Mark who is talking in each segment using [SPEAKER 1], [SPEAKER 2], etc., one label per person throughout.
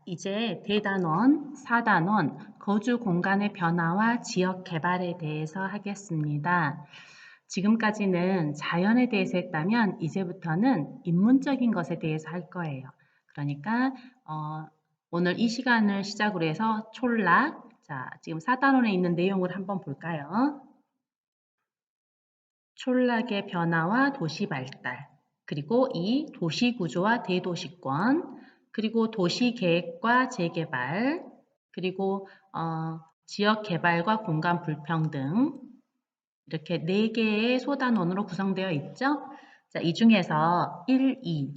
[SPEAKER 1] 이제 대단원, 사단원, 거주 공간의 변화와 지역 개발에 대해서 하겠습니다. 지금까지는 자연에 대해서 했다면 이제부터는 인문적인 것에 대해서 할 거예요. 그러니까 오늘 이 시간을 시작으로 해서 촌락, 자, 지금 사단원에 있는 내용을 한번 볼까요? 촌락의 변화와 도시 발달, 그리고 이 도시 구조와 대도시권, 그리고 도시 계획과 재개발, 그리고 지역 개발과 공간 불평등, 이렇게 4개의 소단원으로 구성되어 있죠. 자, 이 중에서 1, 2,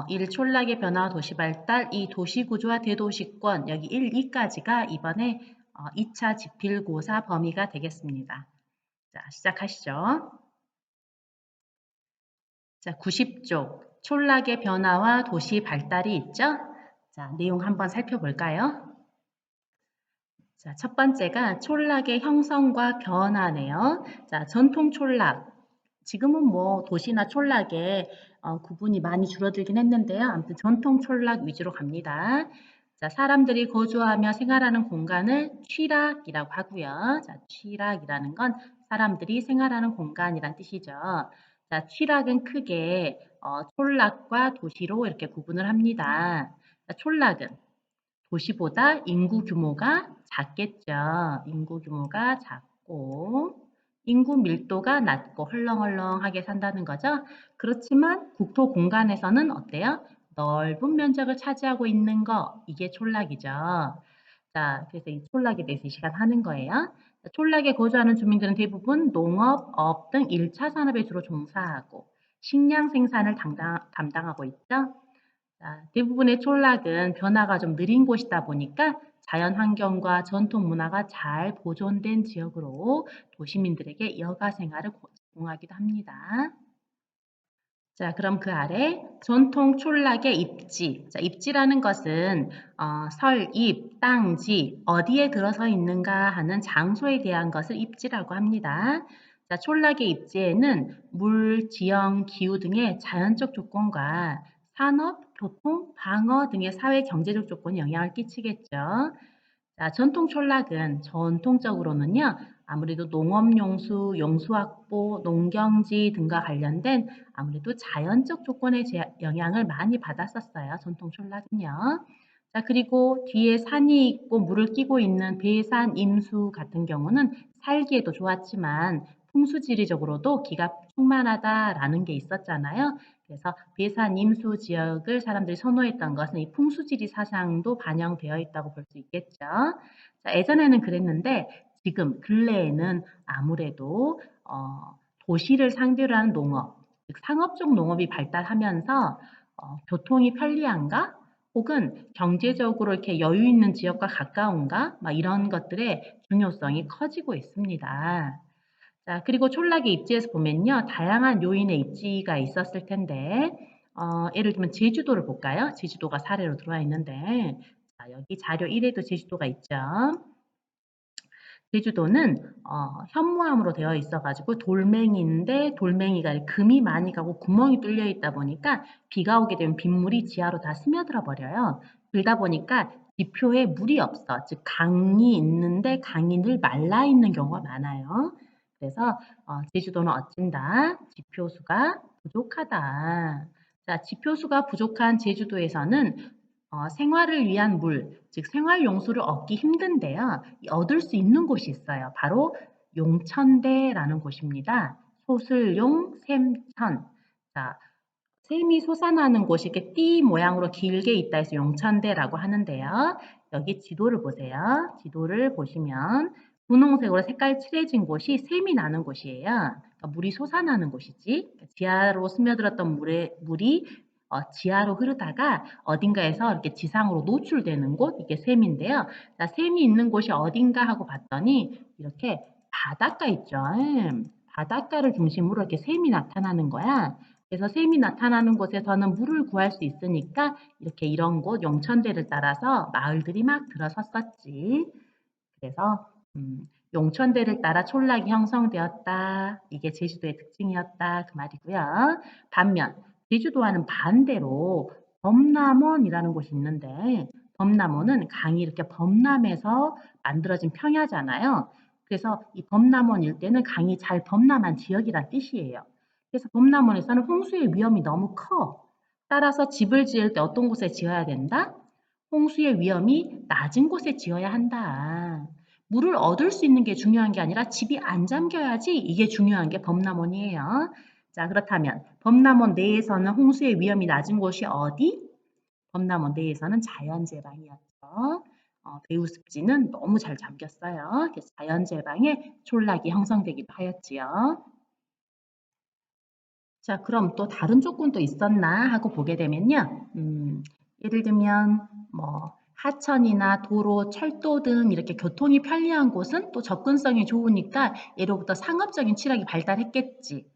[SPEAKER 1] 1 촌락의 변화와 도시 발달, 2 도시 구조와 대도시권, 여기 1, 2까지가 이번에 2차 지필고사 범위가 되겠습니다. 자, 시작하시죠. 자, 90쪽 촌락의 변화와 도시 발달이 있죠? 자, 내용 한번 살펴볼까요? 자, 첫 번째가 촌락의 형성과 변화네요. 자, 전통 촌락. 지금은 뭐 도시나 촌락에 구분이 많이 줄어들긴 했는데요. 아무튼 전통 촌락 위주로 갑니다. 자, 사람들이 거주하며 생활하는 공간을 취락이라고 하고요. 자, 취락이라는 건 사람들이 생활하는 공간이란 뜻이죠. 자, 취락은 크게 촌락과 도시로 이렇게 구분을 합니다. 자, 촌락은 도시보다 인구 규모가 작겠죠. 인구 규모가 작고 인구 밀도가 낮고 헐렁헐렁하게 산다는 거죠. 그렇지만 국토 공간에서는 어때요? 넓은 면적을 차지하고 있는 거, 이게 촌락이죠. 자, 그래서 이 촌락에 대해서 이 시간 하는 거예요. 촌락에 거주하는 주민들은 대부분 농업, 업 등 1차 산업에 주로 종사하고 식량 생산을 담당하고 있죠. 자, 대부분의 촌락은 변화가 좀 느린 곳이다 보니까 자연 환경과 전통 문화가 잘 보존된 지역으로 도시민들에게 여가 생활을 제공하기도 합니다. 자, 그럼 그 아래 전통 촌락의 입지. 자, 입지라는 것은 설입, 땅지, 어디에 들어서 있는가 하는 장소에 대한 것을 입지라고 합니다. 자, 촌락의 입지에는 물, 지형, 기후 등의 자연적 조건과 산업, 교통, 방어 등의 사회 경제적 조건이 영향을 끼치겠죠. 자, 전통 촌락은 전통적으로는요, 아무래도 농업용수, 용수확보, 농경지 등과 관련된 아무래도 자연적 조건의 영향을 많이 받았었어요. 전통 촌락은요. 자, 그리고 뒤에 산이 있고 물을 끼고 있는 배산, 임수 같은 경우는 살기에도 좋았지만 풍수지리적으로도 기가 충만하다라는 게 있었잖아요. 그래서 배산, 임수 지역을 사람들이 선호했던 것은 이 풍수지리 사상도 반영되어 있다고 볼 수 있겠죠. 자, 예전에는 그랬는데 지금 근래에는 아무래도 도시를 상대로 한 농업, 즉 상업적 농업이 발달하면서 교통이 편리한가? 혹은 경제적으로 이렇게 여유 있는 지역과 가까운가? 막 이런 것들의 중요성이 커지고 있습니다. 자, 그리고 촌락의 입지에서 보면요. 다양한 요인의 입지가 있었을 텐데, 예를 들면 제주도를 볼까요? 제주도가 사례로 들어와 있는데, 자, 여기 자료 1에도 제주도가 있죠. 제주도는 현무암으로 되어 있어가지고 돌멩이인데 돌멩이가 금이 많이 가고 구멍이 뚫려 있다 보니까 비가 오게 되면 빗물이 지하로 다 스며들어 버려요. 그러다 보니까 지표에 물이 없어. 즉 강이 있는데 강이 늘 말라 있는 경우가 많아요. 그래서 제주도는 어찐다. 지표수가 부족하다. 자, 지표수가 부족한 제주도에서는 생활을 위한 물, 즉 생활용수를 얻기 힘든데요. 얻을 수 있는 곳이 있어요. 바로 용천대라는 곳입니다. 소슬용, 샘천. 자, 샘이 솟아나는 곳이 이렇게 띠 모양으로 길게 있다 해서 용천대라고 하는데요. 여기 지도를 보세요. 지도를 보시면 분홍색으로 색깔 칠해진 곳이 샘이 나는 곳이에요. 그러니까 물이 솟아나는 곳이지. 지하로 스며들었던 물이 지하로 흐르다가 어딘가에서 이렇게 지상으로 노출되는 곳, 이게 샘인데요. 자, 샘이 있는 곳이 어딘가 하고 봤더니 이렇게 바닷가 있죠. 바닷가를 중심으로 이렇게 샘이 나타나는 거야. 그래서 샘이 나타나는 곳에서는 물을 구할 수 있으니까 이렇게 이런 곳 용천대를 따라서 마을들이 막 들어섰었지. 그래서 용천대를 따라 촌락이 형성되었다. 이게 제주도의 특징이었다. 그 말이고요. 반면 제주도와는 반대로 범람원이라는 곳이 있는데 범람원은 강이 이렇게 범람해서 만들어진 평야잖아요. 그래서 이 범람원 일대는 강이 잘 범람한 지역이란 뜻이에요. 그래서 범람원에서는 홍수의 위험이 너무 커. 따라서 집을 지을 때 어떤 곳에 지어야 된다? 홍수의 위험이 낮은 곳에 지어야 한다. 물을 얻을 수 있는 게 중요한 게 아니라 집이 안 잠겨야지 이게 중요한 게 범람원이에요. 자, 그렇다면 범람원 내에서는 홍수의 위험이 낮은 곳이 어디? 범람원 내에서는 자연재방이었죠. 배우습지는 너무 잘 잠겼어요. 그래서 자연재방에 촌락이 형성되기도 하였지요. 자, 그럼 또 다른 조건도 있었나 하고 보게 되면요. 예를 들면 뭐 하천이나 도로, 철도 등 이렇게 교통이 편리한 곳은 또 접근성이 좋으니까 예로부터 상업적인 취락이 발달했겠지.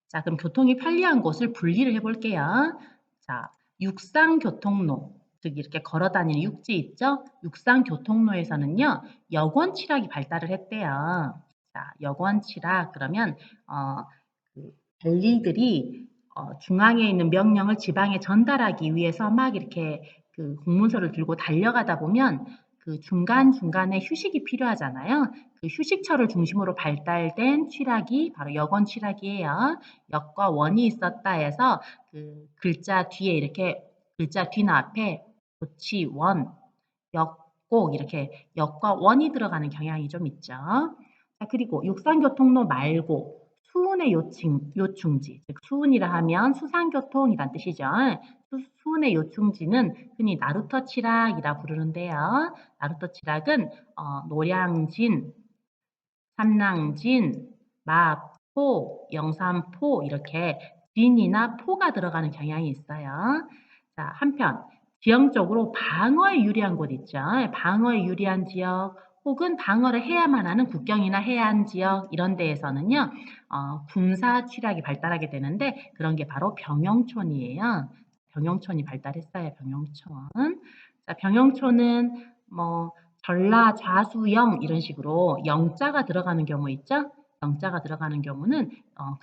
[SPEAKER 1] 자, 그럼 교통이 편리한 곳을 분리를 해볼게요. 자, 육상교통로, 즉 이렇게 걸어다니는 육지 있죠? 육상교통로에서는요, 여권 취락이 발달을 했대요. 자, 여권 취락 그러면 그 관리들이 중앙에 있는 명령을 지방에 전달하기 위해서 막 이렇게 그 공문서를 들고 달려가다 보면 그 중간중간에 휴식이 필요하잖아요. 그 휴식처를 중심으로 발달된 취락이 바로 여권 취락이에요. 역과 원이 있었다 해서 그 글자 뒤에 이렇게 글자 뒤나 앞에 도치, 원, 역, 꼭 이렇게 역과 원이 들어가는 경향이 좀 있죠. 자, 그리고 육상교통로 말고 수운의 요충지, 즉 수운이라 하면 수상교통이란 뜻이죠. 수운의 요충지는 흔히 나루터 칠학이라 부르는데요. 나루터 칠학은 노량진, 삼랑진, 마포, 영산포 이렇게 진이나 포가 들어가는 경향이 있어요. 자, 한편 지형적으로 방어에 유리한 곳 있죠. 방어에 유리한 지역 혹은 방어를 해야만 하는 국경이나 해안 지역 이런 데에서는요. 군사 취락이 발달하게 되는데 그런 게 바로 병영촌이에요. 병영촌이 발달했어요. 병영촌. 자, 병영촌은 뭐 전라, 좌수, 영 이런 식으로 영자가 들어가는 경우 있죠? 영자가 들어가는 경우는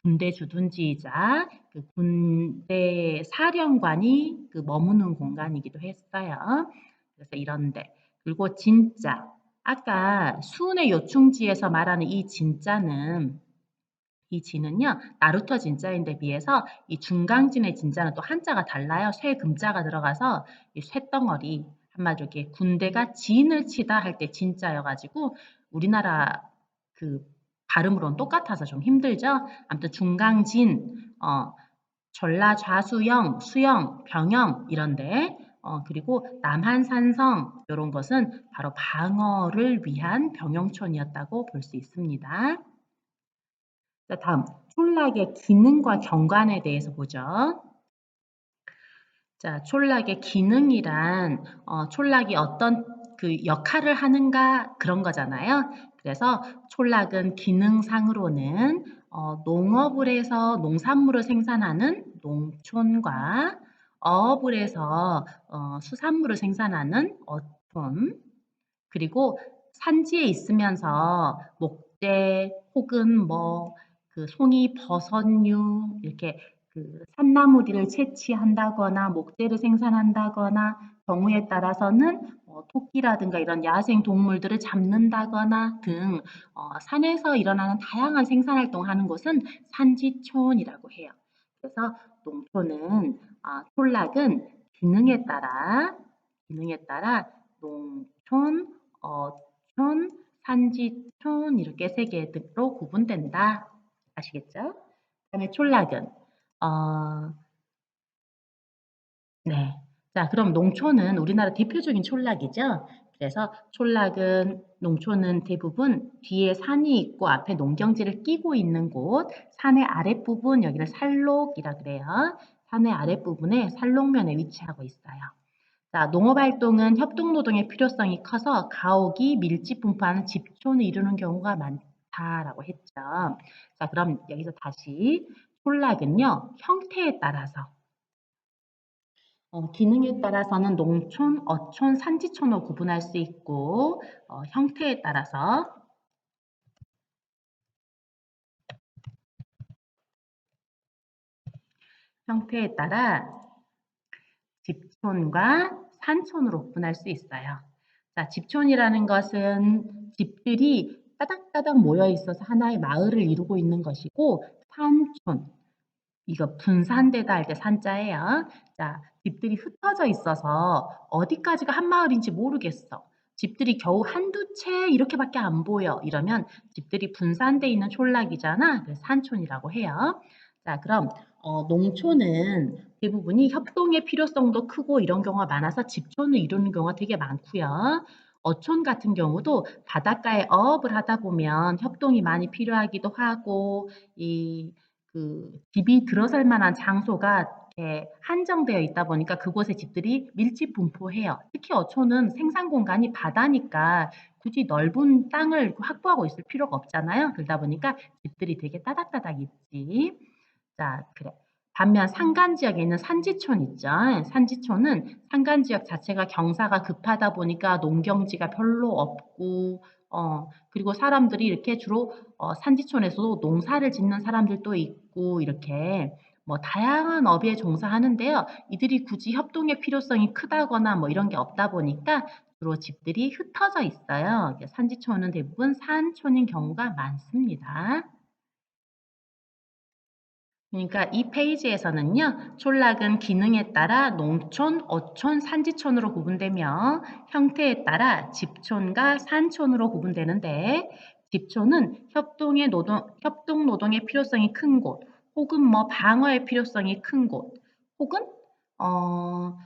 [SPEAKER 1] 군대 주둔지이자 그 군대 사령관이 그 머무는 공간이기도 했어요. 그래서 이런데 그리고 진짜 아까 수운의 요충지에서 말하는 이 진은요 나루터 진자인데 비해서 이 중강진의 진자는 또 한자가 달라요. 쇠금자가 들어가서 이 쇠덩어리 한마디로 이렇게 군대가 진을 치다 할 때 진자여가지고 우리나라 그 발음으로는 똑같아서 좀 힘들죠. 아무튼 중강진, 전라 좌수영, 수영, 병영 이런데 그리고 남한산성 이런 것은 바로 방어를 위한 병영촌이었다고 볼 수 있습니다. 자, 다음 촌락의 기능과 경관에 대해서 보죠. 자, 촌락의 기능이란 촌락이 어떤 그 역할을 하는가 그런 거잖아요. 그래서 촌락은 기능상으로는 농업을 해서 농산물을 생산하는 농촌과 어업을 해서 수산물을 생산하는 어촌, 그리고 산지에 있으면서 목재 혹은 뭐 그 송이 버섯류 이렇게 그 산나물이를 채취한다거나 목재를 생산한다거나 경우에 따라서는 토끼라든가 이런 야생 동물들을 잡는다거나 등 산에서 일어나는 다양한 생산 활동을 하는 곳은 산지촌이라고 해요. 그래서 농촌은 촌락은 기능에 따라 농촌, 어촌, 산지촌 이렇게 세 개로 구분된다. 아시겠죠? 그다음에 촌락은 네. 자, 그럼 농촌은 우리나라 대표적인 촌락이죠. 그래서 농촌은 대부분 뒤에 산이 있고 앞에 농경지를 끼고 있는 곳, 산의 아랫부분 여기를 살록이라 그래요. 산의 아랫부분에 살록면에 위치하고 있어요. 자, 농업활동은 협동노동의 필요성이 커서 가옥이 밀집 분포하는 집촌을 이루는 경우가 많다라고 했죠. 자, 그럼 여기서 다시 촌락은요, 형태에 따라서 기능에 따라서는 농촌, 어촌, 산지촌으로 구분할 수 있고 형태에 따라 집촌과 산촌으로 구분할 수 있어요. 자, 집촌이라는 것은 집들이 따닥따닥 모여 있어서 하나의 마을을 이루고 있는 것이고, 산촌, 이거 분산되다 할 때 산자예요. 자, 집들이 흩어져 있어서 어디까지가 한 마을인지 모르겠어. 집들이 겨우 한두 채 이렇게밖에 안 보여. 이러면 집들이 분산돼 있는 촌락이잖아. 그래서 산촌이라고 해요. 자, 그럼 농촌은 대부분이 협동의 필요성도 크고 이런 경우가 많아서 집촌을 이루는 경우가 되게 많고요. 어촌 같은 경우도 바닷가에 어업을 하다 보면 협동이 많이 필요하기도 하고 집이 들어설 만한 장소가 이렇게 한정되어 있다 보니까 그곳에 집들이 밀집 분포해요. 특히 어촌은 생산 공간이 바다니까 굳이 넓은 땅을 확보하고 있을 필요가 없잖아요. 그러다 보니까 집들이 되게 따닥따닥 있지. 자, 그래. 반면 산간 지역에 있는 산지촌 있죠. 산지촌은 산간 지역 자체가 경사가 급하다 보니까 농경지가 별로 없고, 그리고 사람들이 이렇게 주로 산지촌에서도 농사를 짓는 사람들도 있고, 이렇게 뭐 다양한 업에 종사하는데요. 이들이 굳이 협동의 필요성이 크다거나 뭐 이런 게 없다 보니까 주로 집들이 흩어져 있어요. 산지촌은 대부분 산촌인 경우가 많습니다. 그러니까 이 페이지에서는요, 촌락은 기능에 따라 농촌, 어촌, 산지촌으로 구분되며 형태에 따라 집촌과 산촌으로 구분되는데 집촌은 협동 노동의 필요성이 큰 곳, 혹은 뭐 방어의 필요성이 큰 곳, 혹은 어,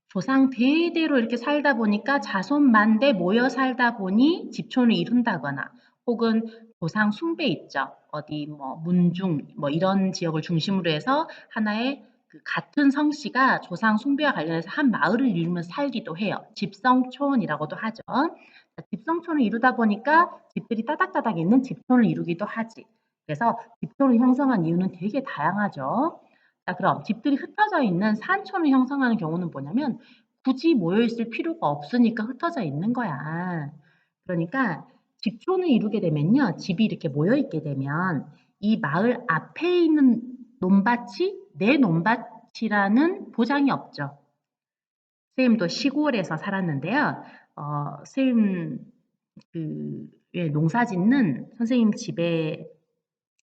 [SPEAKER 1] 조상 대대로 이렇게 살다 보니까 자손 만대 모여 살다 보니 집촌을 이룬다거나 혹은 조상 숭배 있죠. 어디 뭐 문중 뭐 이런 지역을 중심으로 해서 하나의 같은 성씨가 조상 숭배와 관련해서 한 마을을 이루면서 살기도 해요. 집성촌이라고도 하죠. 집성촌을 이루다 보니까 집들이 따닥따닥 있는 집촌을 이루기도 하지. 그래서 집촌을 형성한 이유는 되게 다양하죠. 자, 그럼 집들이 흩어져 있는 산촌을 형성하는 경우는 뭐냐면 굳이 모여 있을 필요가 없으니까 흩어져 있는 거야. 그러니까 집촌을 이루게 되면요. 집이 이렇게 모여 있게 되면 이 마을 앞에 있는 논밭이 내 논밭이라는 보장이 없죠. 선생님도 시골에서 살았는데요. 선생님 농사 짓는 선생님 집에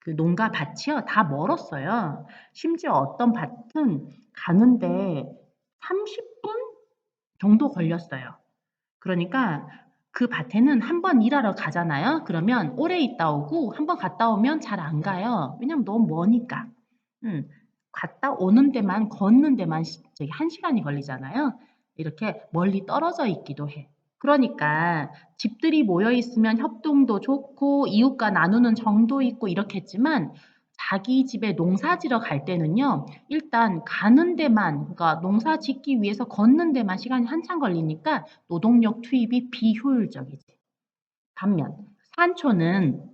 [SPEAKER 1] 그 농가 밭이요. 다 멀었어요. 심지어 어떤 밭은 가는데 30분 정도 걸렸어요. 그러니까 그 밭에는 한 번 일하러 가잖아요. 그러면 오래 있다 오고 한 번 갔다 오면 잘 안 가요. 왜냐면 너무 머니까. 갔다 오는 데만 걷는 데만 저기 1시간이 걸리잖아요. 이렇게 멀리 떨어져 있기도 해. 그러니까 집들이 모여 있으면 협동도 좋고 이웃과 나누는 정도 있고 이렇겠지만 자기 집에 농사 지러 갈 때는요. 일단 가는 데만 그러니까 농사 짓기 위해서 걷는 데만 시간이 한참 걸리니까 노동력 투입이 비효율적이지. 반면 산초는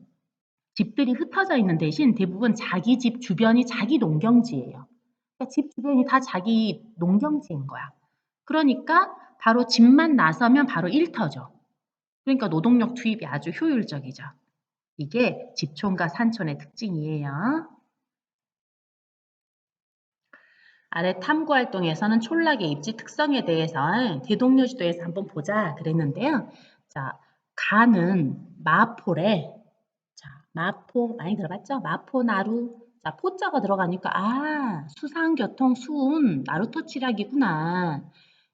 [SPEAKER 1] 집들이 흩어져 있는 대신 대부분 자기 집 주변이 자기 농경지예요. 그러니까 집 주변이 다 자기 농경지인 거야. 그러니까 바로 집만 나서면 바로 일터죠. 그러니까 노동력 투입이 아주 효율적이죠. 이게 집촌과 산촌의 특징이에요. 아래 탐구 활동에서는 촌락의 입지 특성에 대해서 대동여지도에서 한번 보자 그랬는데요. 자, 가는 마포래. 자, 마포 많이 들어봤죠? 마포 나루. 자, 포자가 들어가니까 수상교통 수운 나루터 칠학이구나.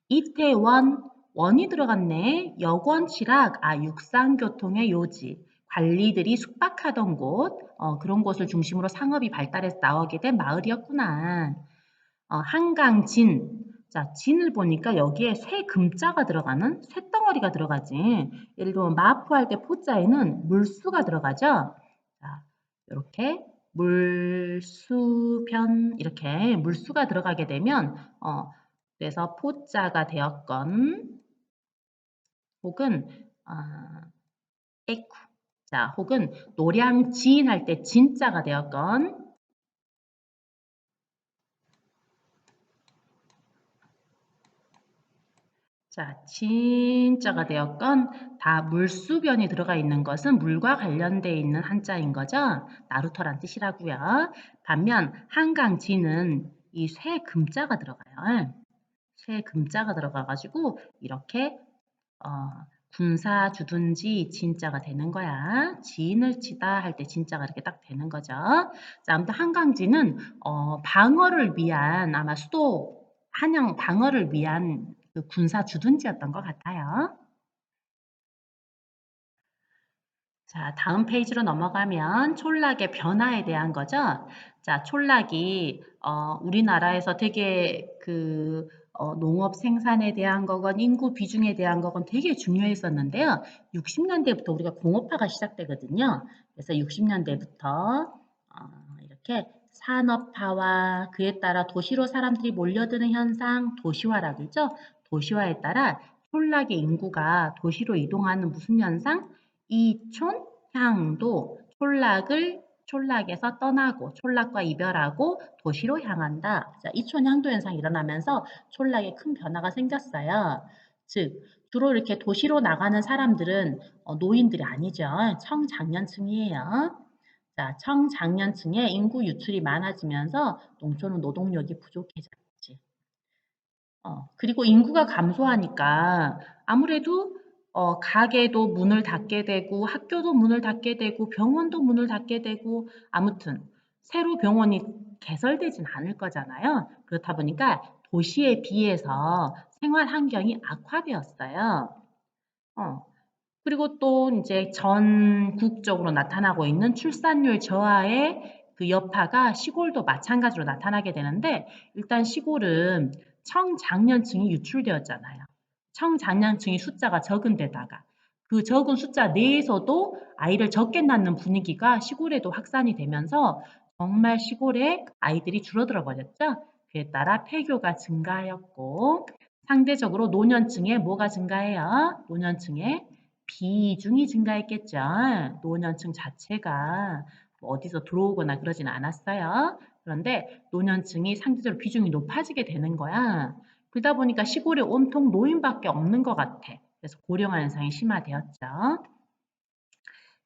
[SPEAKER 1] 이태원 원이 들어갔네. 여권 칠학 육상교통의 요지. 관리들이 숙박하던 곳 그런 곳을 중심으로 상업이 발달해서 나오게 된 마을이었구나. 한강 진. 자, 진을 보니까 여기에 쇠 금자가 들어가는 쇳덩어리가 들어가지. 예를 들면 마포할 때 포자에는 물수가 들어가죠. 자, 이렇게 물수변 이렇게 물수가 들어가게 되면 그래서 포자가 되었건 혹은 에쿠. 자, 혹은 노량진 할 때 진자가 되었건 자, 진자가 되었건 다 물수변이 들어가 있는 것은 물과 관련되어 있는 한자인 거죠. 나루터란 뜻이라고요. 반면 한강진은 이 쇠 금자가 들어가요. 새 금자가 들어가가지고 이렇게 군사 주둔지 진자가 되는 거야. 지인을 치다 할 때 진자가 이렇게 딱 되는 거죠. 자, 아무튼 한강지는 방어를 위한 아마 수도 한양 방어를 위한 그 군사 주둔지였던 것 같아요. 자, 다음 페이지로 넘어가면 촌락의 변화에 대한 거죠. 자, 촌락이 우리나라에서 되게 농업 생산에 대한 거건 인구 비중에 대한 거건 되게 중요했었는데요. 60년대부터 우리가 공업화가 시작되거든요. 그래서 60년대부터 이렇게 산업화와 그에 따라 도시로 사람들이 몰려드는 현상, 도시화라고 그러죠. 도시화에 따라 촌락의 인구가 도시로 이동하는 무슨 현상? 이촌, 향도 촌락에서 떠나고 촌락과 이별하고 도시로 향한다. 자, 이촌 향도 현상이 일어나면서 촌락에 큰 변화가 생겼어요. 즉, 주로 이렇게 도시로 나가는 사람들은 노인들이 아니죠. 청장년층이에요. 자, 청장년층의 인구 유출이 많아지면서 농촌은 노동력이 부족해졌지. 그리고 인구가 감소하니까 아무래도 가게도 문을 닫게 되고 학교도 문을 닫게 되고 병원도 문을 닫게 되고 아무튼 새로 병원이 개설되진 않을 거잖아요. 그렇다 보니까 도시에 비해서 생활 환경이 악화되었어요. 어, 그리고 또 이제 전국적으로 나타나고 있는 출산율 저하의 그 여파가 시골도 마찬가지로 나타나게 되는데 일단 시골은 청장년층이 유출되었잖아요. 청장년층이 숫자가 적은 데다가 그 적은 숫자 내에서도 아이를 적게 낳는 분위기가 시골에도 확산이 되면서 정말 시골에 아이들이 줄어들어 버렸죠. 그에 따라 폐교가 증가하였고 상대적으로 노년층에 뭐가 증가해요? 노년층에 비중이 증가했겠죠. 노년층 자체가 뭐 어디서 들어오거나 그러진 않았어요. 그런데 노년층이 상대적으로 비중이 높아지게 되는 거야. 그러다 보니까 시골에 온통 노인밖에 없는 것 같아. 그래서 고령화 현상이 심화되었죠.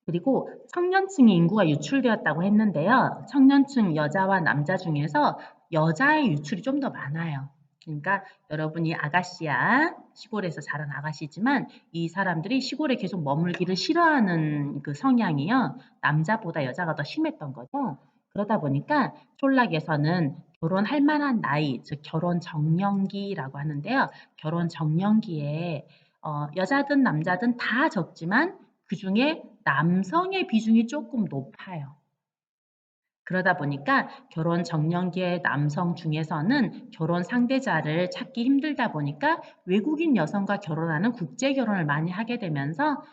[SPEAKER 1] 그리고 청년층의 인구가 유출되었다고 했는데요. 청년층 여자와 남자 중에서 여자의 유출이 좀 더 많아요. 그러니까 여러분이 아가씨야, 시골에서 자란 아가씨지만 이 사람들이 시골에 계속 머물기를 싫어하는 그 성향이요. 남자보다 여자가 더 심했던 거죠. 그러다 보니까 촌락에서는 결혼할 만한 나이, 즉 결혼 정년기라고 하는데요. 결혼 정년기에 여자든 남자든 다 적지만 그중에 남성의 비중이 조금 높아요. 그러다 보니까 결혼 정년기의 남성 중에서는 결혼 상대자를 찾기 힘들다 보니까 외국인 여성과 결혼하는 국제 결혼을 많이 하게 되면서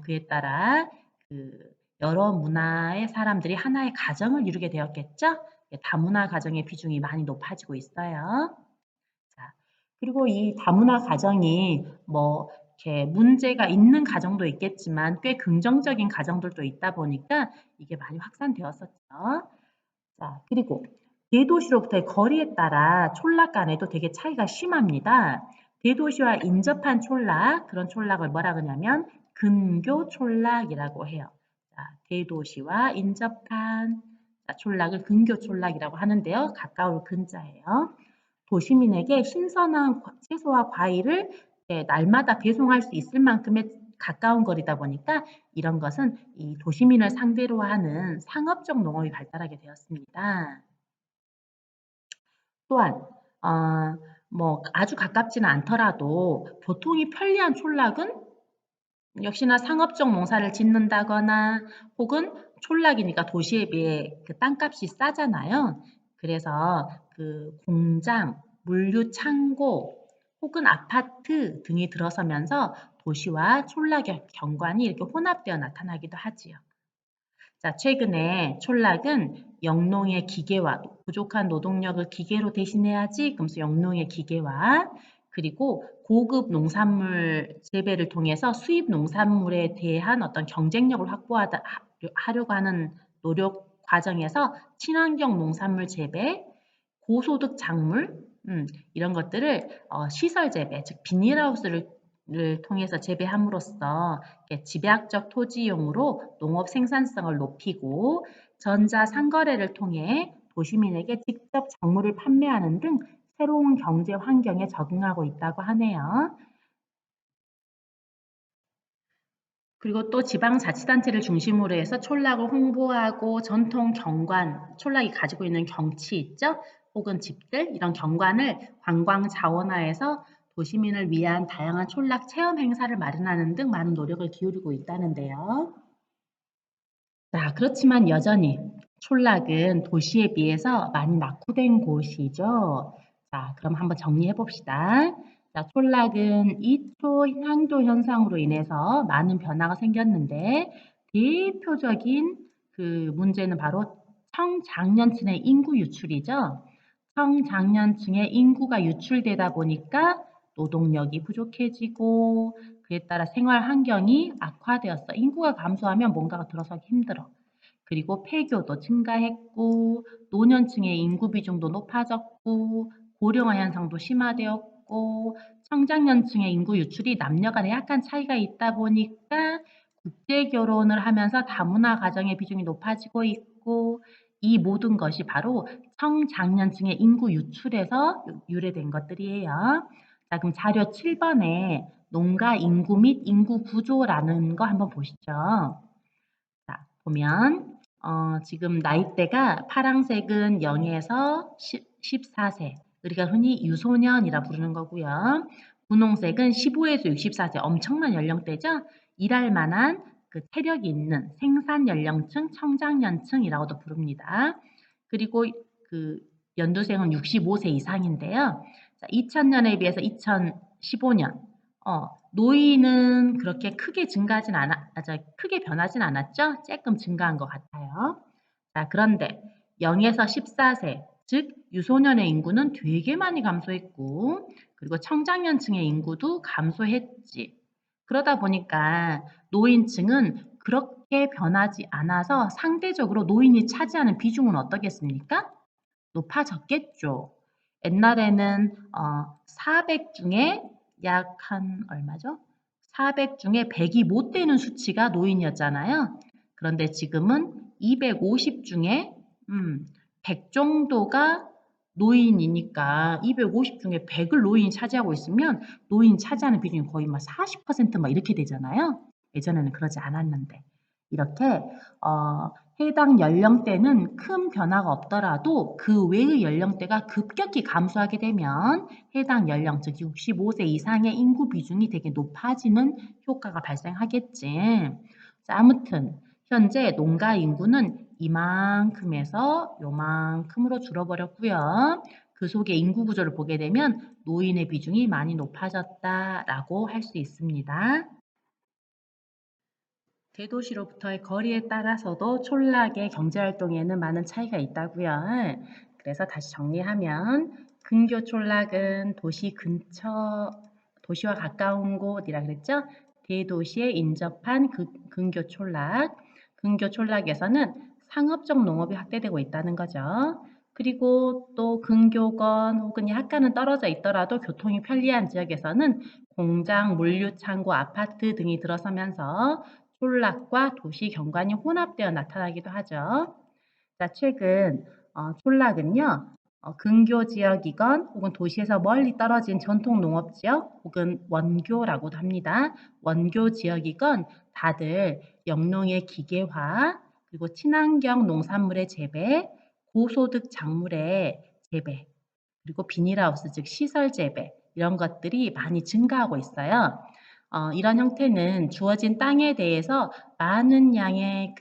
[SPEAKER 1] 그에 따라 그 여러 문화의 사람들이 하나의 가정을 이루게 되었겠죠. 다문화 가정의 비중이 많이 높아지고 있어요. 자, 그리고 이 다문화 가정이 뭐 이렇게 문제가 있는 가정도 있겠지만 꽤 긍정적인 가정들도 있다 보니까 이게 많이 확산되었었죠. 자, 그리고 대도시로부터의 거리에 따라 촌락 간에도 되게 차이가 심합니다. 대도시와 인접한 촌락, 그런 촌락을 뭐라 그러냐면 근교 촌락이라고 해요. 자, 대도시와 인접한 촌락을 근교 촌락이라고 하는데요. 가까울 근자예요. 도시민에게 신선한 채소와 과일을 날마다 배송할 수 있을 만큼의 가까운 거리다 보니까 이런 것은 이 도시민을 상대로 하는 상업적 농업이 발달하게 되었습니다. 또한 뭐 아주 가깝지는 않더라도 교통이 편리한 촌락은 역시나 상업적 농사를 짓는다거나 혹은 촌락이니까 도시에 비해 그 땅값이 싸잖아요. 그래서 그 공장, 물류 창고 혹은 아파트 등이 들어서면서 도시와 촌락의 경관이 이렇게 혼합되어 나타나기도 하지요. 자, 최근에 촌락은 영농의 기계화, 부족한 노동력을 기계로 대신해야지, 그러면서 영농의 기계화, 그리고 고급 농산물 재배를 통해서 수입 농산물에 대한 어떤 경쟁력을 하려고 하는 노력 과정에서 친환경 농산물 재배, 고소득 작물, 이런 것들을 시설 재배, 즉 비닐하우스를 통해서 재배함으로써 집약적 토지용으로 농업 생산성을 높이고 전자 상거래를 통해 도시민에게 직접 작물을 판매하는 등 새로운 경제 환경에 적응하고 있다고 하네요. 그리고 또 지방자치단체를 중심으로 해서 촌락을 홍보하고 전통 경관, 촌락이 가지고 있는 경치 있죠? 혹은 집들, 이런 경관을 관광 자원화해서 도시민을 위한 다양한 촌락 체험 행사를 마련하는 등 많은 노력을 기울이고 있다는데요. 자, 그렇지만 여전히 촌락은 도시에 비해서 많이 낙후된 곳이죠. 자, 그럼 한번 정리해 봅시다. 자, 촌락은 이초 향도 현상으로 인해서 많은 변화가 생겼는데 대표적인 그 문제는 바로 청장년층의 인구 유출이죠. 청장년층의 인구가 유출되다 보니까 노동력이 부족해지고 그에 따라 생활 환경이 악화되었어. 인구가 감소하면 뭔가가 들어서기 힘들어. 그리고 폐교도 증가했고 노년층의 인구 비중도 높아졌고 고령화 현상도 심화되었고 청장년층의 인구 유출이 남녀 간에 약간 차이가 있다 보니까 국제 결혼을 하면서 다문화 가정의 비중이 높아지고 있고 이 모든 것이 바로 청장년층의 인구 유출에서 유래된 것들이에요. 자, 그럼 자료 7번에 농가 인구 및 인구 구조라는 거 한번 보시죠. 자, 보면 지금 나이대가 파란색은 0에서 14세, 우리가 흔히 유소년이라 부르는 거고요. 분홍색은 15에서 64세, 엄청난 연령대죠. 일할 만한 그 체력이 있는 생산 연령층, 청장년층이라고도 부릅니다. 그리고 그 연두색은 65세 이상인데요. 자, 2000년에 비해서 2015년 노인은 그렇게 크게 증가하진 크게 변하진 않았죠? 조금 증가한 것 같아요. 자, 그런데 0에서 14세, 즉 유소년의 인구는 되게 많이 감소했고 그리고 청장년층의 인구도 감소했지. 그러다 보니까 노인층은 그렇게 변하지 않아서 상대적으로 노인이 차지하는 비중은 어떻겠습니까? 높아졌겠죠. 옛날에는 400 중에 약 한 얼마죠? 400 중에 100이 못 되는 수치가 노인이었잖아요. 그런데 지금은 250 중에 100 정도가 노인이니까 250 중에 100을 노인이 차지하고 있으면 노인이 차지하는 비중이 거의 막 40%막 이렇게 되잖아요. 예전에는 그러지 않았는데. 이렇게 해당 연령대는 큰 변화가 없더라도 그 외의 연령대가 급격히 감소하게 되면 해당 연령, 즉 65세 이상의 인구 비중이 되게 높아지는 효과가 발생하겠지. 자, 아무튼 현재 농가 인구는 이만큼에서 요만큼으로 줄어버렸고요. 그 속의 인구 구조를 보게 되면 노인의 비중이 많이 높아졌다라고 할 수 있습니다. 대도시로부터의 거리에 따라서도 촌락의 경제활동에는 많은 차이가 있다고요. 그래서 다시 정리하면 근교 촌락은 도시 근처, 도시와 가까운 곳이라 그랬죠? 대도시에 인접한 근교 촌락. 근교 촌락에서는 상업적 농업이 확대되고 있다는 거죠. 그리고 또 근교건 혹은 약간은 떨어져 있더라도 교통이 편리한 지역에서는 공장, 물류창고, 아파트 등이 들어서면서 촌락과 도시 경관이 혼합되어 나타나기도 하죠. 자, 최근 촌락은요, 근교 지역이건 혹은 도시에서 멀리 떨어진 전통 농업 지역 혹은 원교라고도 합니다. 원교 지역이건 다들 영농의 기계화, 그리고 친환경 농산물의 재배, 고소득 작물의 재배, 그리고 비닐하우스 즉 시설 재배 이런 것들이 많이 증가하고 있어요. 이런 형태는 주어진 땅에 대해서 많은 양의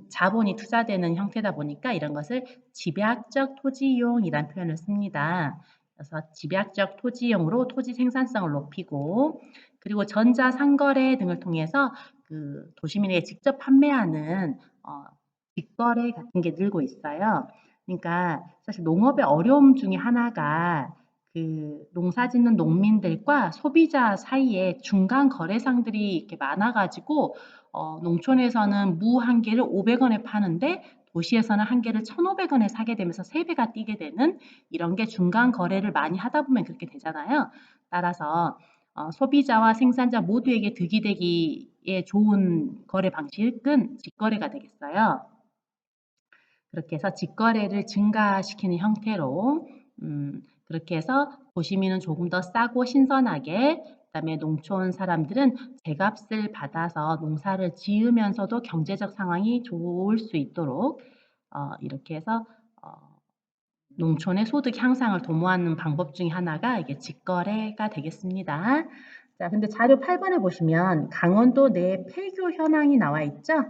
[SPEAKER 1] 자본이 투자되는 형태다 보니까 이런 것을 집약적 토지 이용이란 표현을 씁니다. 그래서 집약적 토지 이용으로 토지 생산성을 높이고 그리고 전자상거래 등을 통해서 그 도시민에게 직접 판매하는 직거래 같은 게 늘고 있어요. 그러니까 사실 농업의 어려움 중에 하나가 그 농사짓는 농민들과 소비자 사이에 중간 거래상들이 이렇게 많아가지고 농촌에서는 무 한 개를 500원에 파는데 도시에서는 한 개를 1,500원에 사게 되면서 3배가 뛰게 되는 이런 게 중간 거래를 많이 하다 보면 그렇게 되잖아요. 따라서 소비자와 생산자 모두에게 득이 되기에 좋은 거래 방식은 직거래가 되겠어요. 그렇게 해서 직거래를 증가시키는 형태로 그렇게 해서 도시민은 조금 더 싸고 신선하게, 그다음에 농촌 사람들은 제값을 받아서 농사를 지으면서도 경제적 상황이 좋을 수 있도록 이렇게 해서 어 농촌의 소득 향상을 도모하는 방법 중에 하나가 이게 직거래가 되겠습니다. 자, 근데 자료 8 번에 보시면 강원도 내 폐교 현황이 나와 있죠?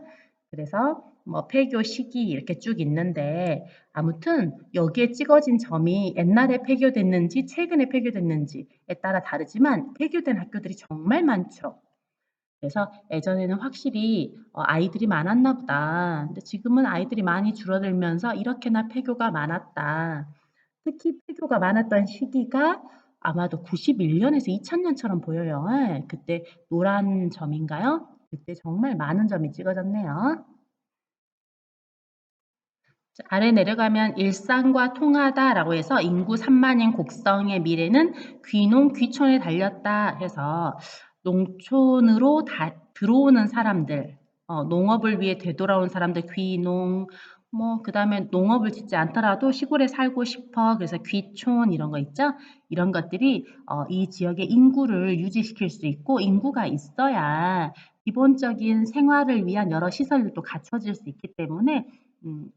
[SPEAKER 1] 그래서 뭐 폐교 시기 이렇게 쭉 있는데 아무튼 여기에 찍어진 점이 옛날에 폐교됐는지 최근에 폐교됐는지에 따라 다르지만 폐교된 학교들이 정말 많죠. 그래서 예전에는 확실히 아이들이 많았나 보다. 근데 지금은 아이들이 많이 줄어들면서 이렇게나 폐교가 많았다. 특히 폐교가 많았던 시기가 아마도 91년에서 2000년처럼 보여요. 예. 그때 노란 점인가요? 그때 정말 많은 점이 찍어졌네요. 자, 아래 내려가면 "일상과 통하다."라고 해서 "인구 3만인 곡성의 미래는 귀농 귀촌에 달렸다." 해서 농촌으로 다 들어오는 사람들, 농업을 위해 되돌아온 사람들 귀농, 뭐 그다음에 농업을 짓지 않더라도 시골에 살고 싶어 그래서 귀촌 이런 거 있죠? 이런 것들이 이 지역의 인구를 유지시킬 수 있고 인구가 있어야 기본적인 생활을 위한 여러 시설도 갖춰질 수 있기 때문에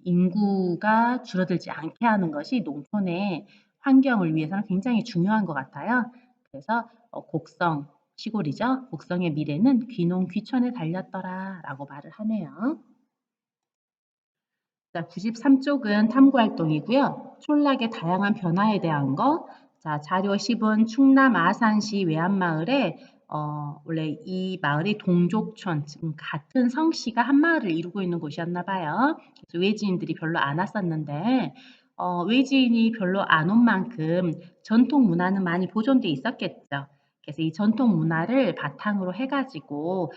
[SPEAKER 1] 인구가 줄어들지 않게 하는 것이 농촌의 환경을 위해서는 굉장히 중요한 것 같아요. 그래서 곡성, 시골이죠. "곡성의 미래는 귀농 귀촌에 달렸더라."라고 말을 하네요. 자, 93 쪽은 탐구 활동이고요. 촌락의 다양한 변화에 대한 거. 자, 자료 10은 충남 아산시 외암마을에 원래 이 마을이 동족촌, 지금 같은 성씨가 한 마을을 이루고 있는 곳이었나 봐요. 그래서 외지인들이 별로 안 왔었는데 외지인이 별로 안 온 만큼 전통 문화는 많이 보존돼 있었겠죠. 그래서 이 전통 문화를 바탕으로 해 가지고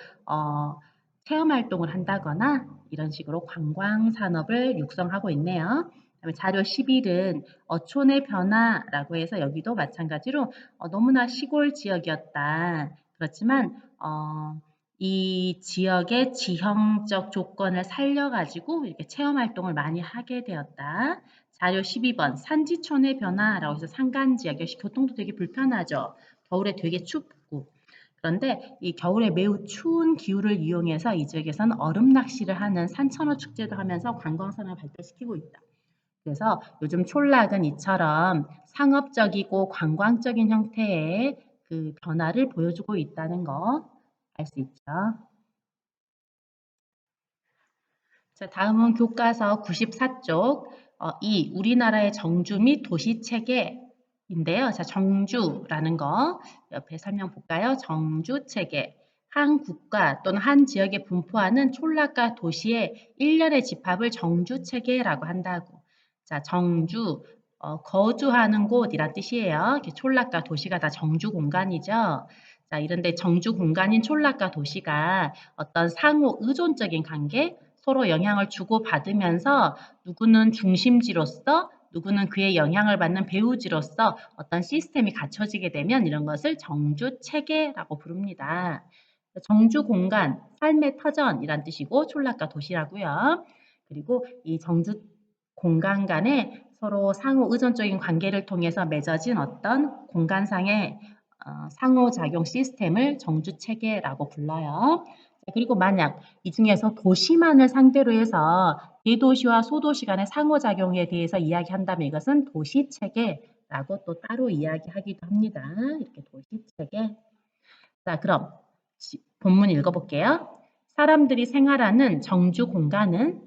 [SPEAKER 1] 체험 활동을 한다거나 이런 식으로 관광 산업을 육성하고 있네요. 그다음에 자료 11은 어촌의 변화라고 해서 여기도 마찬가지로 너무나 시골 지역이었다. 그렇지만 이 지역의 지형적 조건을 살려 가지고 이렇게 체험 활동을 많이 하게 되었다. 자료 12번 산지촌의 변화라고 해서 산간 지역 역시 교통도 되게 불편하죠. 겨울에 되게 춥고. 그런데 이 겨울에 매우 추운 기후를 이용해서 이 지역에서는 얼음 낚시를 하는 산천어 축제도 하면서 관광산업을 발달시키고 있다. 그래서 요즘 촌락은 이처럼 상업적이고 관광적인 형태의 그 변화를 보여주고 있다는 거 알 수 있죠. 자, 다음은 교과서 94쪽 우리나라의 정주 및 도시 체계인데요. 자, 정주라는 거 옆에 설명 볼까요? 정주 체계. 한 국가 또는 한 지역에 분포하는 촌락과 도시의 일련의 집합을 정주 체계라고 한다고. 자, 정주 거주하는 곳이란 뜻이에요. 이렇게 촌락과 도시가 다 정주 공간이죠. 자, 이런데 정주 공간인 촌락과 도시가 어떤 상호 의존적인 관계, 서로 영향을 주고받으면서 누구는 중심지로서 누구는 그의 영향을 받는 배우지로서 어떤 시스템이 갖춰지게 되면 이런 것을 정주 체계라고 부릅니다. 정주 공간, 삶의 터전이란 뜻이고 촌락과 도시라고요. 그리고 이 정주 공간 간에 서로 상호 의존적인 관계를 통해서 맺어진 어떤 공간상의 상호작용 시스템을 정주 체계라고 불러요. 자, 그리고 만약 이 중에서 도시만을 상대로 해서 대도시와 소도시 간의 상호작용에 대해서 이야기한다면 이것은 도시체계라고 또 따로 이야기하기도 합니다. 이렇게 도시체계. 자, 그럼 본문 읽어볼게요. 사람들이 생활하는 정주 공간은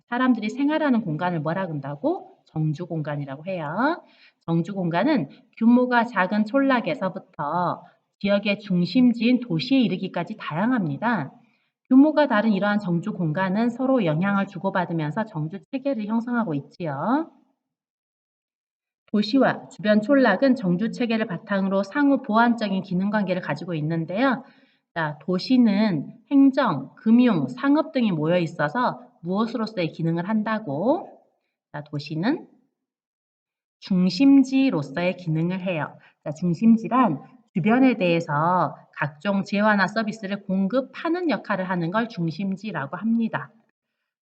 [SPEAKER 1] 사람들이 생활하는 공간을 뭐라 그런다고? 정주 공간이라고 해요. 정주 공간은 규모가 작은 촌락에서부터 지역의 중심지인 도시에 이르기까지 다양합니다. 규모가 다른 이러한 정주 공간은 서로 영향을 주고받으면서 정주 체계를 형성하고 있지요. 도시와 주변 촌락은 정주 체계를 바탕으로 상호 보완적인 기능 관계를 가지고 있는데요. 자, 도시는 행정, 금융, 상업 등이 모여 있어서 무엇으로서의 기능을 한다고? 자, 도시는 중심지로서의 기능을 해요. 자, 중심지란 주변에 대해서 각종 재화나 서비스를 공급하는 역할을 하는 걸 중심지라고 합니다.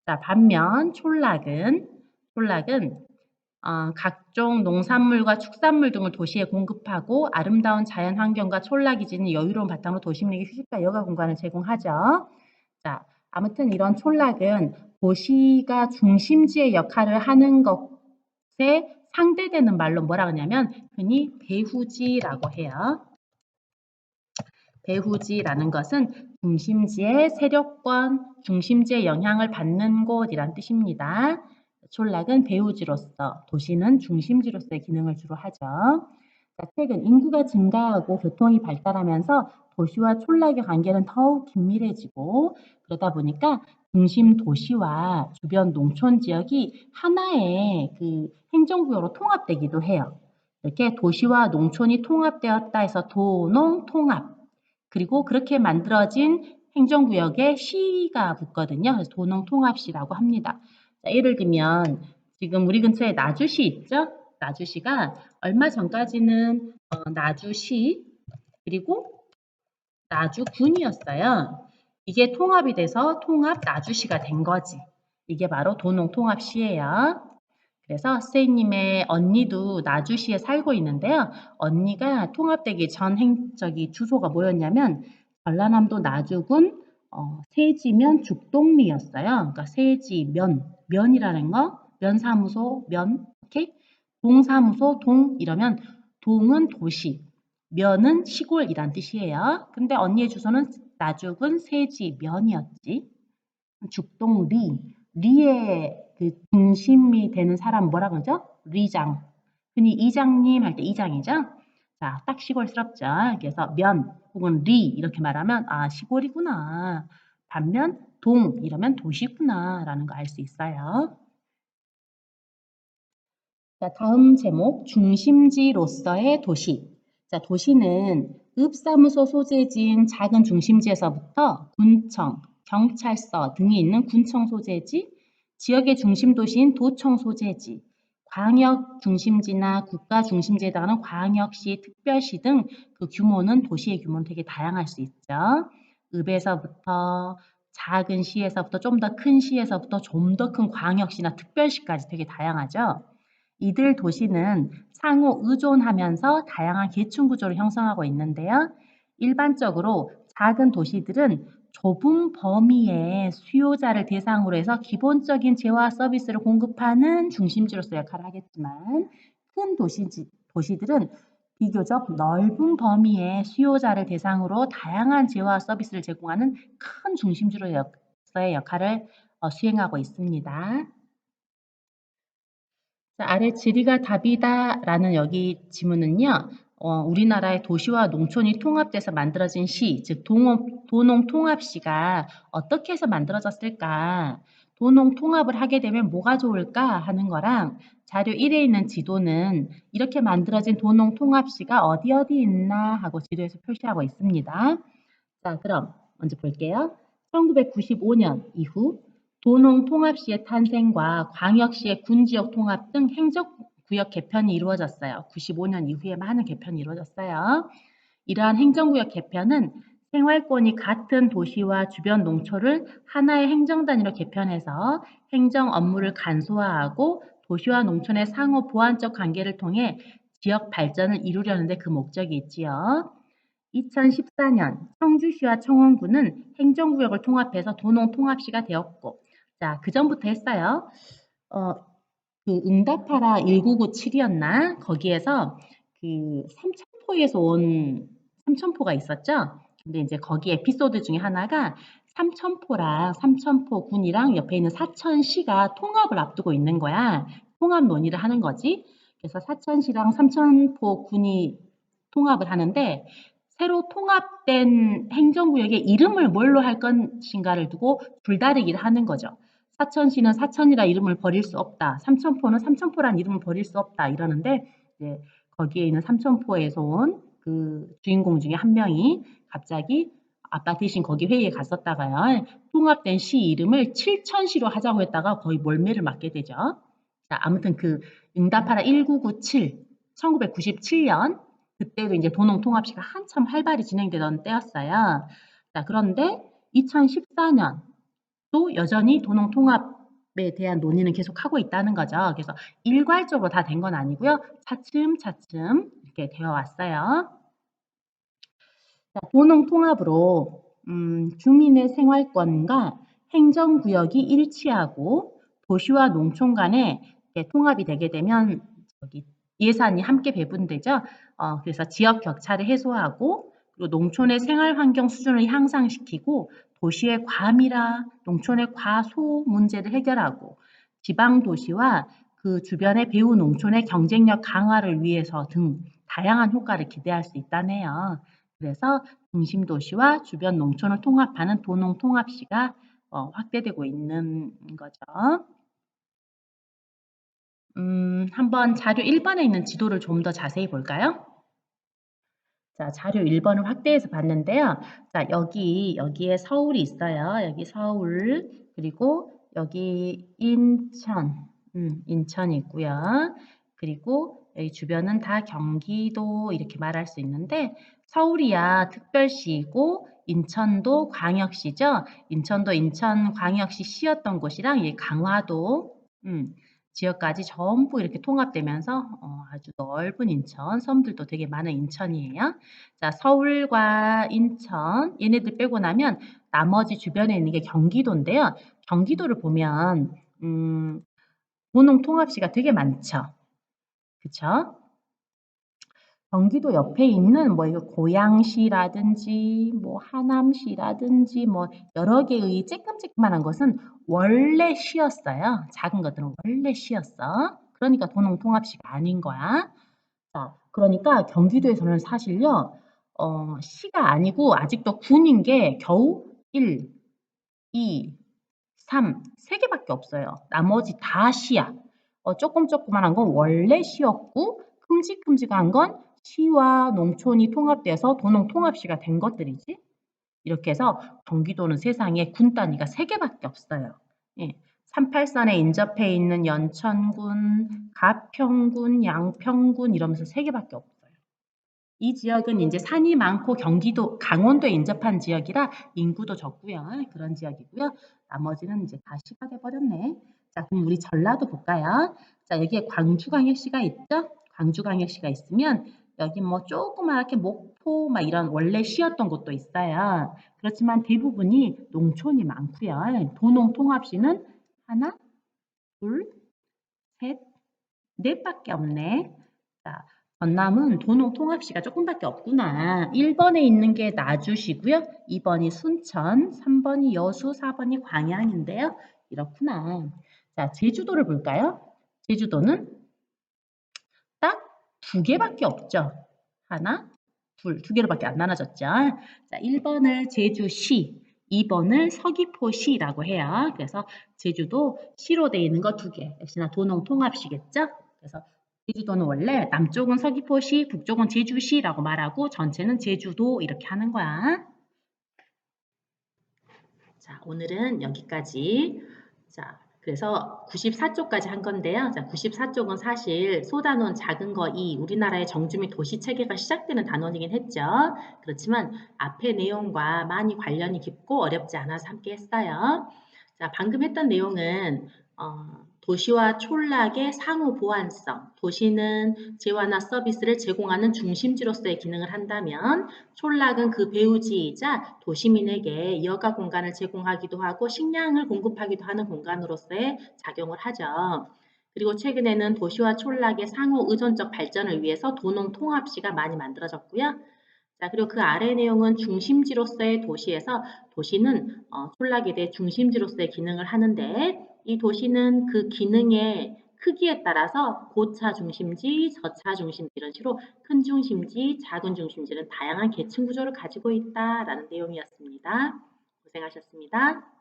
[SPEAKER 1] 자, 반면 촌락은 각종 농산물과 축산물 등을 도시에 공급하고 아름다운 자연 환경과 촌락이 지닌 여유로운 바탕으로 도심에게 휴식과 여가 공간을 제공하죠. 자, 아무튼 이런 촌락은 도시가 중심지의 역할을 하는 것에 상대되는 말로 뭐라 하냐면 흔히 배후지라고 해요. 배후지라는 것은 중심지의 세력권, 중심지의 영향을 받는 곳이란 뜻입니다. 촌락은 배후지로서, 도시는 중심지로서의 기능을 주로 하죠. 자, 최근 인구가 증가하고 교통이 발달하면서 도시와 촌락의 관계는 더욱 긴밀해지고 그러다 보니까 중심 도시와 주변 농촌 지역이 하나의 그 행정구역으로 통합되기도 해요. 이렇게 도시와 농촌이 통합되었다 해서 도농통합. 그리고 그렇게 만들어진 행정구역에 시가 붙거든요. 그래서 도농통합시라고 합니다. 자, 예를 들면 지금 우리 근처에 나주시 있죠? 나주시가 얼마 전까지는 나주시 그리고 나주군이었어요. 이게 통합이 돼서 통합 나주시가 된 거지. 이게 바로 도농통합시예요. 그래서 선생님의 언니도 나주시에 살고 있는데요. 언니가 통합되기 전 주소가 뭐였냐면 전라남도 나주군 세지면 죽동리였어요. 그러니까 세지면, 면이라는 거, 면사무소, 면, 오케이? 동사무소, 동 이러면 동은 도시, 면은 시골이란 뜻이에요. 근데 언니의 주소는 나주군 세지면이었지. 죽동리, 리의 그 중심이 되는 사람 뭐라 그러죠? 리장. 흔히 이장님 할 때 이장이죠? 자, 딱 시골스럽죠? 그래서 면 혹은 리 이렇게 말하면 아, 시골이구나. 반면 동 이러면 도시구나 라는 거 알 수 있어요. 자, 다음 제목 중심지로서의 도시. 자, 도시는 읍사무소 소재지인 작은 중심지에서부터 군청, 경찰서 등이 있는 군청 소재지, 지역의 중심 도시인 도청 소재지, 광역 중심지나 국가 중심지에 해당하는 광역시, 특별시 등 그 규모는 도시의 규모는 되게 다양할 수 있죠. 읍에서부터 작은 시에서부터 좀 더 큰 시에서부터 좀 더 큰 광역시나 특별시까지 되게 다양하죠. 이들 도시는 상호 의존하면서 다양한 계층 구조를 형성하고 있는데요. 일반적으로 작은 도시들은 좁은 범위의 수요자를 대상으로 해서 기본적인 재화 서비스를 공급하는 중심지로서 역할을 하겠지만 큰 도시들은 비교적 넓은 범위의 수요자를 대상으로 다양한 재화 서비스를 제공하는 큰 중심지로서의 역할을 수행하고 있습니다. 자, 아래 지리가 답이다라는 여기 지문은요. 우리나라의 도시와 농촌이 통합돼서 만들어진 시, 즉 도농통합시가 어떻게 해서 만들어졌을까? 도농통합을 하게 되면 뭐가 좋을까? 하는 거랑 자료 1에 있는 지도는 이렇게 만들어진 도농통합시가 어디 어디 있나 하고 지도에서 표시하고 있습니다. 자, 그럼 먼저 볼게요. 1995년 이후 도농통합시의 탄생과 광역시의 군지역 통합 등 행정구역 개편이 이루어졌어요. 95년 이후에 많은 개편이 이루어졌어요. 이러한 행정구역 개편은 생활권이 같은 도시와 주변 농촌을 하나의 행정단위로 개편해서 행정 업무를 간소화하고 도시와 농촌의 상호 보완적 관계를 통해 지역 발전을 이루려는 데 그 목적이 있지요. 2014년 청주시와 청원군은 행정구역을 통합해서 도농통합시가 되었고 자, 그전부터 했어요. 그 응답하라 1997이었나? 거기에서 그 삼천포에서 온 삼천포가 있었죠. 근데 이제 거기 에피소드 중에 하나가 삼천포랑 삼천포군이랑 옆에 있는 사천시가 통합을 앞두고 있는 거야. 통합 논의를 하는 거지. 그래서 사천시랑 삼천포군이 통합을 하는데 새로 통합된 행정구역의 이름을 뭘로 할 것인가를 두고 줄다리기를 하는 거죠. 사천시는 사천이라 이름을 버릴 수 없다. 삼천포는 삼천포란 이름을 버릴 수 없다. 이러는데 이제 거기에 있는 삼천포에서 온 그 주인공 중에 한 명이 갑자기 아빠 대신 거기 회의에 갔었다가요. 통합된 시 이름을 칠천시로 하자고 했다가 거의 몰매를 맞게 되죠. 자, 아무튼 그 응답하라 1997, 1997년 그때도 이제 도농통합시가 한참 활발히 진행되던 때였어요. 자, 그런데 2014년 또 여전히 도농통합 대한 논의는 계속하고 있다는 거죠. 그래서 일괄적으로 다 된 건 아니고요. 차츰차츰 이렇게 되어 왔어요. 자, 도농 통합으로 주민의 생활권과 행정구역이 일치하고 도시와 농촌 간에 이렇게 통합이 되게 되면 저기 예산이 함께 배분되죠. 그래서 지역 격차를 해소하고 그리고 농촌의 생활 환경 수준을 향상시키고 도시의 과밀화, 농촌의 과소 문제를 해결하고 지방 도시와 그 주변의 배후 농촌의 경쟁력 강화를 위해서 등 다양한 효과를 기대할 수 있다네요. 그래서 중심 도시와 주변 농촌을 통합하는 도농 통합시가 확대되고 있는 거죠. 한번 자료 1번에 있는 지도를 좀 더 자세히 볼까요? 자, 자료 1번을 확대해서 봤는데요. 자, 여기에 서울이 있어요. 여기 서울, 그리고 여기 인천, 인천이 있고요. 그리고 여기 주변은 다 경기도 이렇게 말할 수 있는데 서울이야 특별시이고 인천도 광역시죠. 인천도 인천광역시 시였던 곳이랑 이 강화도 지역까지 전부 이렇게 통합되면서 아주 넓은 인천, 섬들도 되게 많은 인천이에요. 자, 서울과 인천 얘네들 빼고 나면 나머지 주변에 있는 게 경기도인데요. 경기도를 보면 도농 통합시가 되게 많죠. 그쵸? 경기도 옆에 있는 뭐 이거 고양시라든지 뭐 하남시라든지 뭐 여러 개의 쬐끔쬐끔한 것은 원래 시였어요. 작은 것들은 원래 시였어. 그러니까 도농통합시가 아닌 거야. 자, 그러니까 경기도에서는 사실요, 시가 아니고 아직도 군인 게 겨우 1, 2, 3, 3개밖에 없어요. 나머지 다 시야. 조그만한 건 원래 시였고 큼직큼직한 건 시와 농촌이 통합돼서 도농통합시가 된 것들이지. 이렇게 해서 경기도는 세상에 군 단위가 3개밖에 없어요. 예. 38선에 인접해 있는 연천군, 가평군, 양평군 이러면서 3개밖에 없어요. 이 지역은 이제 산이 많고 경기도, 강원도에 인접한 지역이라 인구도 적고요. 그런 지역이고요. 나머지는 이제 다 시가 돼버렸네. 자, 그럼 우리 전라도 볼까요? 자, 여기에 광주광역시가 있죠? 광주광역시가 있으면 여기 뭐 조그맣게 목포 막 이런 원래 시였던 곳도 있어요. 그렇지만 대부분이 농촌이 많고요. 도농통합시는 하나, 둘, 셋, 넷밖에 없네. 자, 전남은 도농통합시가 조금밖에 없구나. 1번에 있는 게 나주시고요. 2번이 순천, 3번이 여수, 4번이 광양인데요. 이렇구나. 자, 제주도를 볼까요? 제주도는 딱 2개밖에 없죠. 하나, 둘, 2개로밖에 안 나눠졌죠. 자, 1번을 제주시, 2번을 서귀포시라고 해요. 그래서 제주도 시로 되어 있는 거 2개. 역시나 도농통합시겠죠? 그래서 제주도는 원래 남쪽은 서귀포시, 북쪽은 제주시라고 말하고 전체는 제주도 이렇게 하는 거야. 자, 오늘은 여기까지. 자, 그래서 94쪽까지 한 건데요. 자, 94쪽은 사실 쏟아놓은 작은 거 이 우리나라의 정주 및 도시 체계가 시작되는 단원이긴 했죠. 그렇지만 앞의 내용과 많이 관련이 깊고 어렵지 않아서 함께 했어요. 자, 방금 했던 내용은 도시와 촌락의 상호 보완성, 도시는 재화나 서비스를 제공하는 중심지로서의 기능을 한다면 촌락은 그 배후지이자 도시민에게 여가 공간을 제공하기도 하고 식량을 공급하기도 하는 공간으로서의 작용을 하죠. 그리고 최근에는 도시와 촌락의 상호 의존적 발전을 위해서 도농통합시가 많이 만들어졌고요. 자, 그리고 그 아래 내용은 중심지로서의 도시에서 도시는 촌락에 대해 중심지로서의 기능을 하는데 이 도시는 그 기능의 크기에 따라서 고차 중심지, 저차 중심지 이런 식으로 큰 중심지, 작은 중심지는 다양한 계층 구조를 가지고 있다라는 내용이었습니다. 고생하셨습니다.